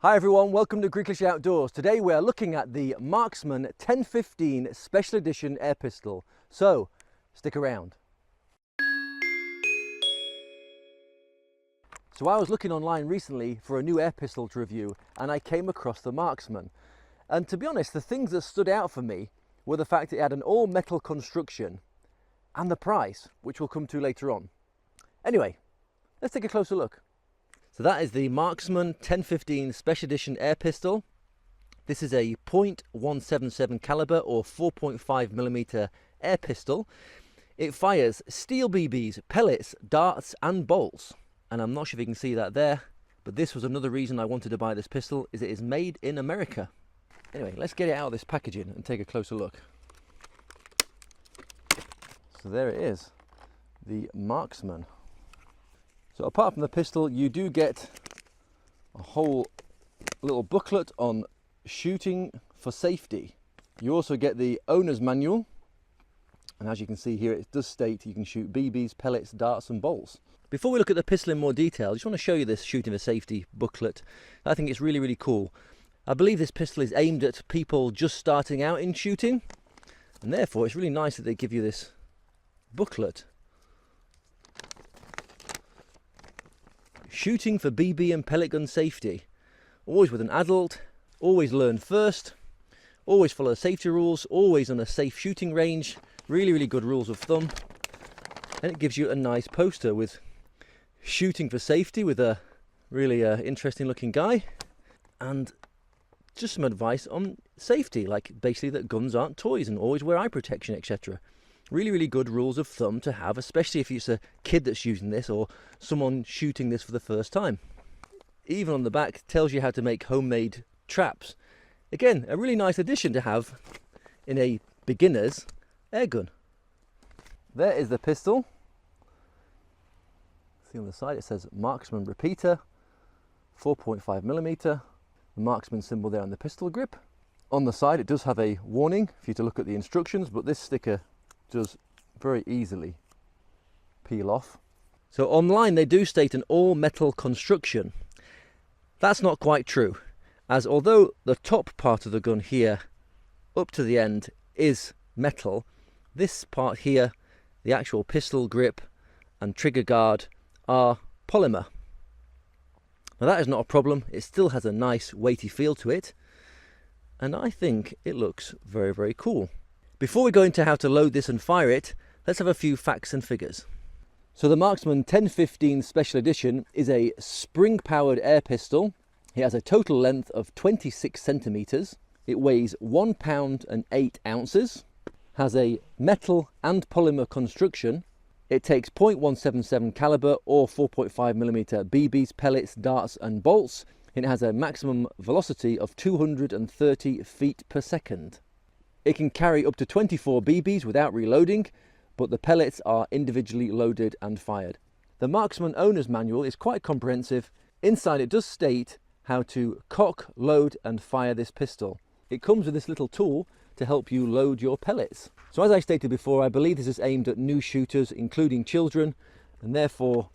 Hi everyone, welcome to Greeklish Outdoors. Today we are looking at the Marksman 1015 Special Edition air pistol. So, stick around. So I was looking online recently for a new air pistol to review and I came across the Marksman. And to be honest, the things that stood out for me were the fact it had an all metal construction and the price, which we'll come to later on. Anyway, let's take a closer look. So that is the Marksman 1015 Special Edition air pistol. This is a .177 caliber or 4.5mm air pistol. It fires steel BBs, pellets, darts and bolts. And I'm not sure if you can see that there, but this was another reason I wanted to buy this pistol, is it is made in America. Anyway, let's get it out of this packaging and take a closer look. So there it is, the Marksman. So apart from the pistol, you do get a whole little booklet on shooting for safety. You also get the owner's manual, and as you can see here, it does state you can shoot BBs, pellets, darts and bolts. Before we look at the pistol in more detail, I just want to show you this shooting for safety booklet. I think it's really cool. I believe this pistol is aimed at people just starting out in shooting, and therefore it's really nice that they give you this booklet. Shooting for BB and pellet gun safety. Always with an adult, always learn first, always follow safety rules, always on a safe shooting range. Really good rules of thumb. And it gives you a nice poster with shooting for safety with a really interesting looking guy. And just some advice on safety, like basically that guns aren't toys and always wear eye protection, etc. Really good rules of thumb to have, especially if it's a kid that's using this or someone shooting this for the first time. Even on the back tells you how to make homemade traps. Again, a really nice addition to have in a beginner's airgun. There is the pistol. See on the side it says Marksman repeater, 4.5mm. The Marksman symbol there on the pistol grip. On the side it does have a warning for you to look at the instructions, but this sticker does very easily peel off. So online they do state an all metal construction. That's not quite true, as although the top part of the gun here up to the end is metal, this part here, the actual pistol grip and trigger guard, are polymer. Now that is not a problem, it still has a nice weighty feel to it, and I think it looks very cool. Before we go into how to load this and fire it, let's have a few facts and figures. So the Marksman 1015 Special Edition is a spring-powered air pistol. It has a total length of 26 centimeters. It weighs 1 pound and 8 ounces, has a metal and polymer construction. It takes .177 caliber or 4.5mm BBs, pellets, darts and bolts. It has a maximum velocity of 230 feet per second. It can carry up to 24 BBs without reloading, but the pellets are individually loaded and fired. The Marksman owner's manual is quite comprehensive. Inside it does state how to cock, load and fire this pistol. It comes with this little tool to help you load your pellets. So as I stated before, I believe this is aimed at new shooters, including children, and therefore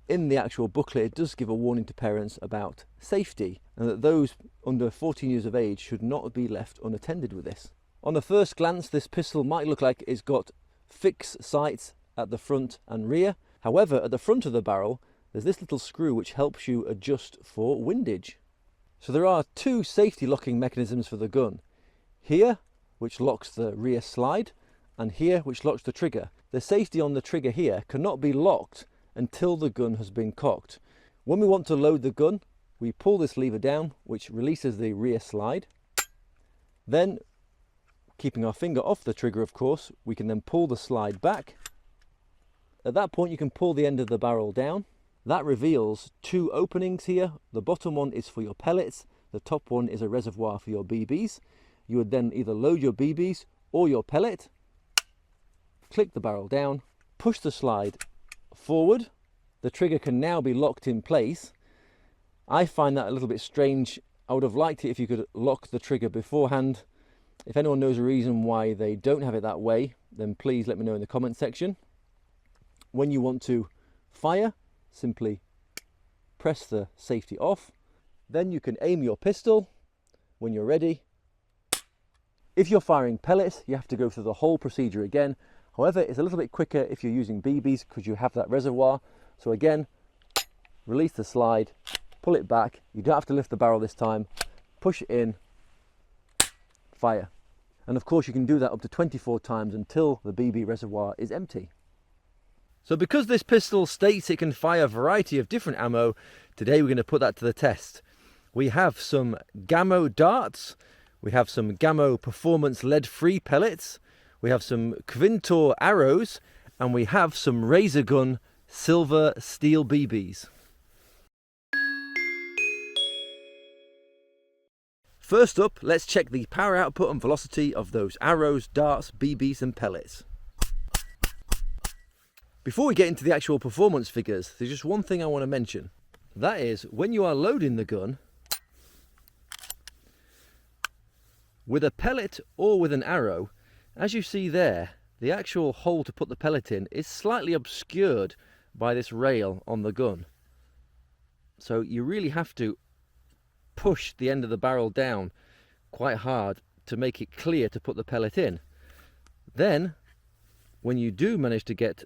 in the actual booklet it does give a warning to parents about safety and that those under 14 years of age should not be left unattended with this. On the first glance, this pistol might look like it's got fixed sights at the front and rear. However, at the front of the barrel, there's this little screw which helps you adjust for windage. So there are two safety locking mechanisms for the gun. Here, which locks the rear slide, and here, which locks the trigger. The safety on the trigger here cannot be locked until the gun has been cocked. When we want to load the gun, we pull this lever down, which releases the rear slide. Then, keeping our finger off the trigger, of course, we can then pull the slide back. At that point you can pull the end of the barrel down. That reveals two openings here. The bottom one is for your pellets, the top one is a reservoir for your BBs. You would then either load your BBs or your pellet, click the barrel down, push the slide forward. The trigger can now be locked in place. I find that a little bit strange. I would have liked it if you could lock the trigger beforehand. If anyone knows a reason why they don't have it that way, then please let me know in the comment section. When you want to fire, simply press the safety off. Then you can aim your pistol when you're ready. If you're firing pellets, you have to go through the whole procedure again. However, it's a little bit quicker if you're using BBs because you have that reservoir. So again, release the slide, pull it back. You don't have to lift the barrel this time. Push it in, fire. And of course you can do that up to 24 times until the BB reservoir is empty. So because this pistol states it can fire a variety of different ammo, today we're going to put that to the test. We have some Gamo darts, we have some Gamo performance lead-free pellets, we have some Quintor arrows, and we have some Razor Gun silver steel BBs. First up, let's check the power output and velocity of those arrows, darts, BBs and pellets. Before we get into the actual performance figures, there's just one thing I want to mention. That is, when you are loading the gun, with a pellet or with an arrow, as you see there, the actual hole to put the pellet in is slightly obscured by this rail on the gun. So you really have to push the end of the barrel down quite hard to make it clear to put the pellet in. Then, when you do manage to get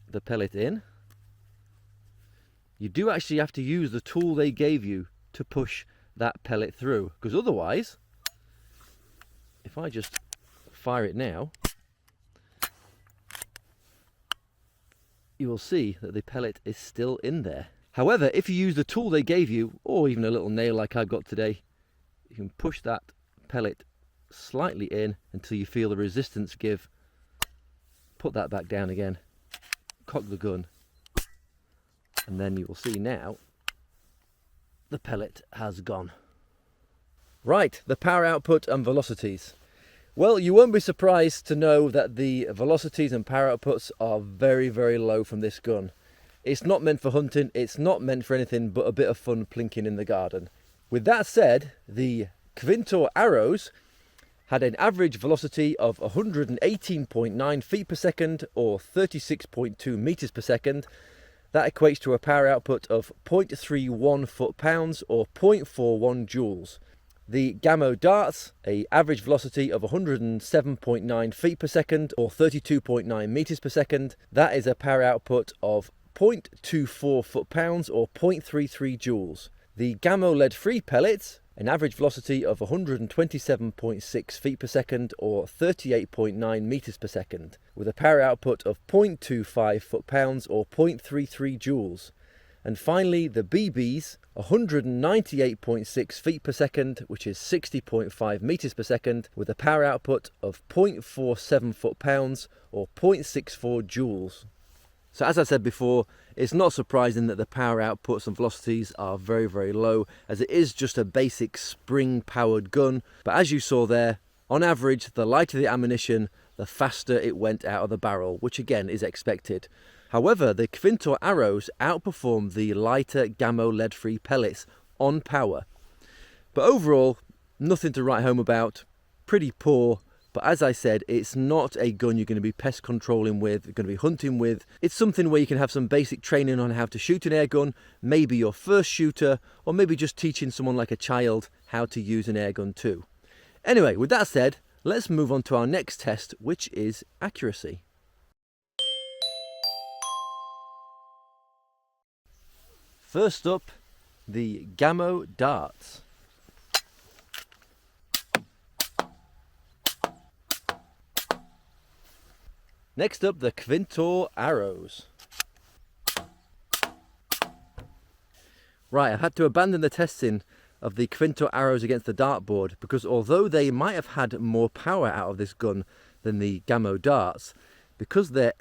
the pellet in, you do actually have to use the tool they gave you to push that pellet through, because otherwise, if I just fire it now, you will see that the pellet is still in there. However, if you use the tool they gave you, or even a little nail like I've got today, you can push that pellet slightly in until you feel the resistance give. Put that back down again, cock the gun, and then you will see now the pellet has gone. Right, the power output and velocities. Well, you won't be surprised to know that the velocities and power outputs are very, very low from this gun. It's not meant for hunting, it's not meant for anything but a bit of fun plinking in the garden. With that said, the Quintor arrows had an average velocity of 118.9 feet per second or 36.2 meters per second. That equates to a power output of 0.31 foot-pounds or 0.41 joules. The Gamo darts, an average velocity of 107.9 feet per second or 32.9 meters per second. That is a power output of 0.24 foot-pounds or 0.33 joules. The Gamo lead-free pellets, an average velocity of 127.6 feet per second or 38.9 meters per second, with a power output of 0.25 foot-pounds or 0.33 joules. And finally, the BBs, 198.6 feet per second, which is 60.5 meters per second, with a power output of 0.47 foot-pounds or 0.64 joules. So as I said before, it's not surprising that the power outputs and velocities are very, very low, as it is just a basic spring-powered gun. But as you saw there, on average, the lighter the ammunition, the faster it went out of the barrel, which again is expected. However, the Quintor arrows outperformed the lighter Gamo lead-free pellets on power. But overall, nothing to write home about, pretty poor. But as I said, it's not a gun you're going to be pest controlling with, you're going to be hunting with. It's something where you can have some basic training on how to shoot an air gun, maybe your first shooter, or maybe just teaching someone like a child how to use an air gun too. Anyway, with that said, let's move on to our next test, which is accuracy. First up, the Gamo darts. Next up, the Quintor arrows. Right, I've had to abandon the testing of the Quintor arrows against the dartboard because although they might have had more power out of this gun than the Gamo darts, because their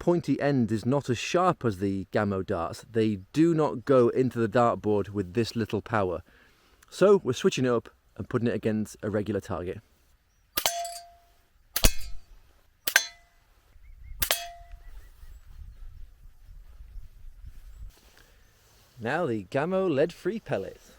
pointy end is not as sharp as the Gamo darts, they do not go into the dartboard with this little power. So we're switching it up and putting it against a regular target. Now the Gamo lead-free pellets.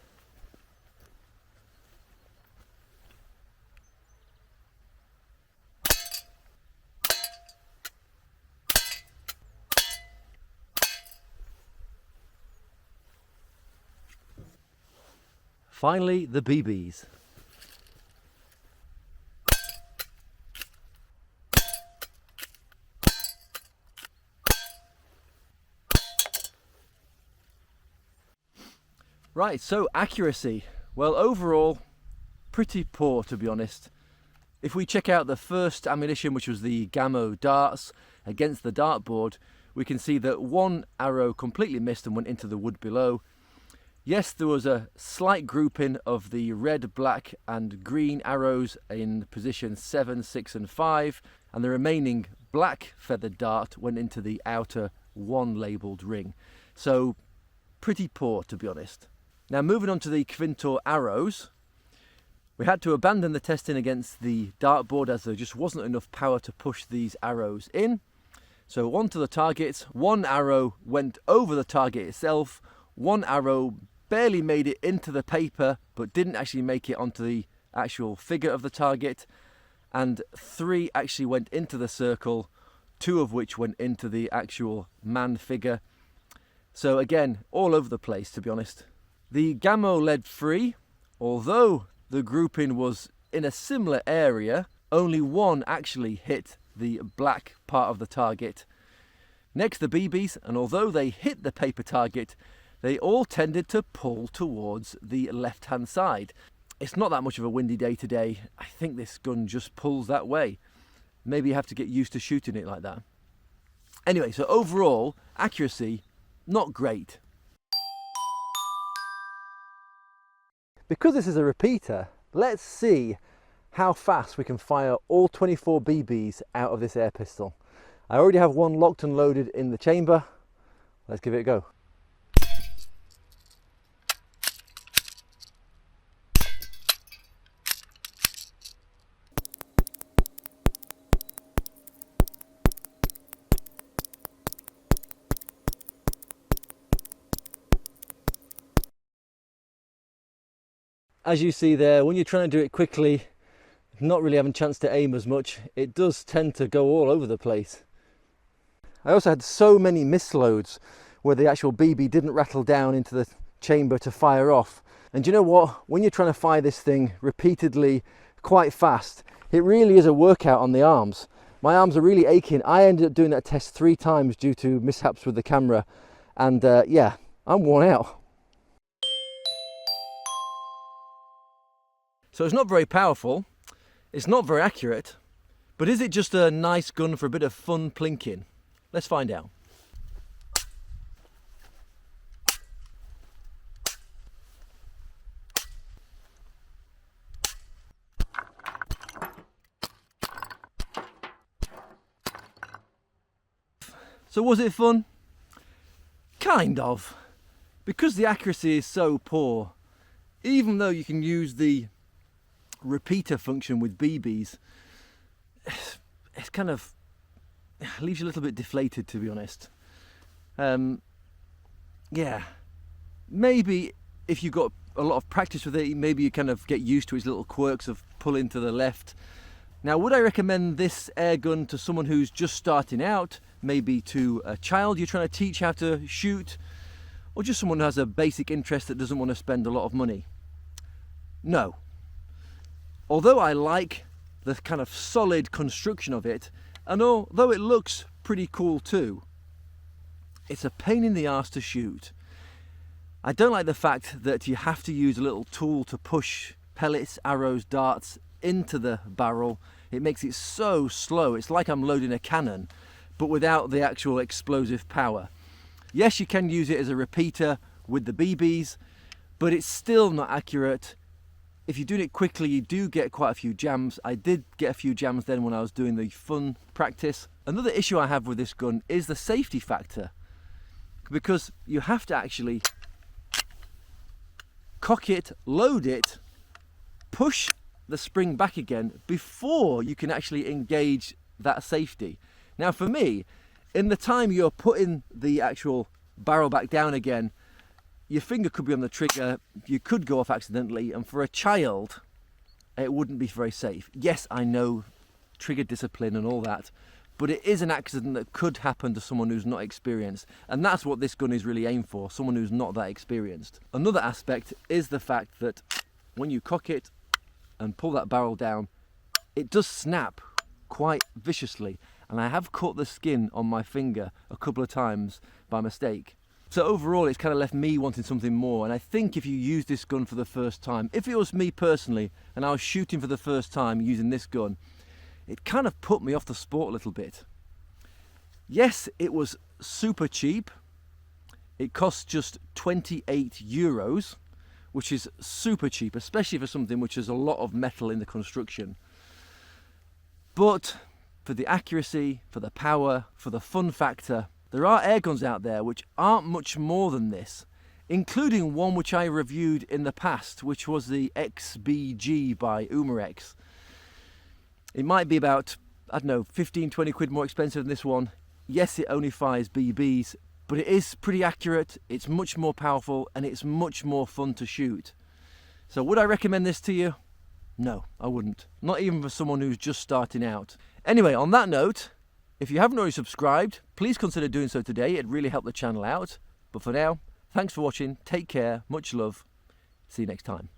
Finally, the BBs. Right, so accuracy. Well, overall, pretty poor, to be honest. If we check out the first ammunition, which was the Gamo darts, against the dartboard, we can see that one arrow completely missed and went into the wood below. Yes, there was a slight grouping of the red, black and green arrows in position 7, 6 and 5, and the remaining black feathered dart went into the outer one labelled ring. So pretty poor, to be honest. Now moving on to the Quintor arrows, we had to abandon the testing against the dartboard as there just wasn't enough power to push these arrows in. So onto the targets, one arrow went over the target itself, one arrow barely made it into the paper but didn't actually make it onto the actual figure of the target, and 3 actually went into the circle, 2 of which went into the actual man figure. So again, all over the place, to be honest. The Gamo lead free, although the grouping was in a similar area, only 1 actually hit the black part of the target. Next, the BBs, and although they hit the paper target, they all tended to pull towards the left hand side. It's not that much of a windy day today. I think this gun just pulls that way. Maybe you have to get used to shooting it like that. Anyway, so overall, accuracy, not great. Because this is a repeater, let's see how fast we can fire all 24 BBs out of this air pistol. I already have one locked and loaded in the chamber. Let's give it a go. As you see there, when you're trying to do it quickly, not really having a chance to aim as much, it does tend to go all over the place. I also had so many misloads where the actual BB didn't rattle down into the chamber to fire off. And you know what? When you're trying to fire this thing repeatedly, quite fast, it really is a workout on the arms. My arms are really aching. I ended up doing that test 3 times due to mishaps with the camera. And yeah, I'm worn out. So it's not very powerful, it's not very accurate, but is it just a nice gun for a bit of fun plinking? Let's find out. So was it fun? Kind of. Because the accuracy is so poor, even though you can use the repeater function with BBs, it's kind of leaves you a little bit deflated, to be honest. Yeah, maybe if you got a lot of practice with it, maybe you kind of get used to its little quirks of pulling to the left. Now, would I recommend this air gun to someone who's just starting out, maybe to a child you're trying to teach how to shoot, or just someone who has a basic interest that doesn't want to spend a lot of money? No. Although I like the kind of solid construction of it, and although it looks pretty cool too, it's a pain in the arse to shoot. I don't like the fact that you have to use a little tool to push pellets, arrows, darts into the barrel. It makes it so slow. It's like I'm loading a cannon, but without the actual explosive power. Yes, you can use it as a repeater with the BBs, but it's still not accurate. If you're doing it quickly, you do get quite a few jams. I did get a few jams then when I was doing the fun practice. Another issue I have with this gun is the safety factor, because you have to actually cock it, load it, push the spring back again before you can actually engage that safety. Now for me, in the time you're putting the actual barrel back down again, your finger could be on the trigger, you could go off accidentally, and for a child, it wouldn't be very safe. Yes, I know trigger discipline and all that, but it is an accident that could happen to someone who's not experienced. And that's what this gun is really aimed for, someone who's not that experienced. Another aspect is the fact that when you cock it and pull that barrel down, it does snap quite viciously. And I have cut the skin on my finger a couple of times by mistake. So overall, it's kind of left me wanting something more. And I think if you use this gun for the first time, if it was me personally and I was shooting for the first time using this gun, it kind of put me off the sport a little bit. Yes, it was super cheap. It cost just 28 euros, which is super cheap, especially for something which has a lot of metal in the construction. But for the accuracy, for the power, for the fun factor, there are air guns out there which aren't much more than this, including one which I reviewed in the past, which was the XBG by Umarex. It might be about, I don't know, 15, 20 quid more expensive than this one. Yes, it only fires BBs, but it is pretty accurate, it's much more powerful, and it's much more fun to shoot. So would I recommend this to you? No, I wouldn't. Not even for someone who's just starting out. Anyway, on that note, if you haven't already subscribed, please consider doing so today. It'd really help the channel out. But for now, thanks for watching, take care, much love, see you next time.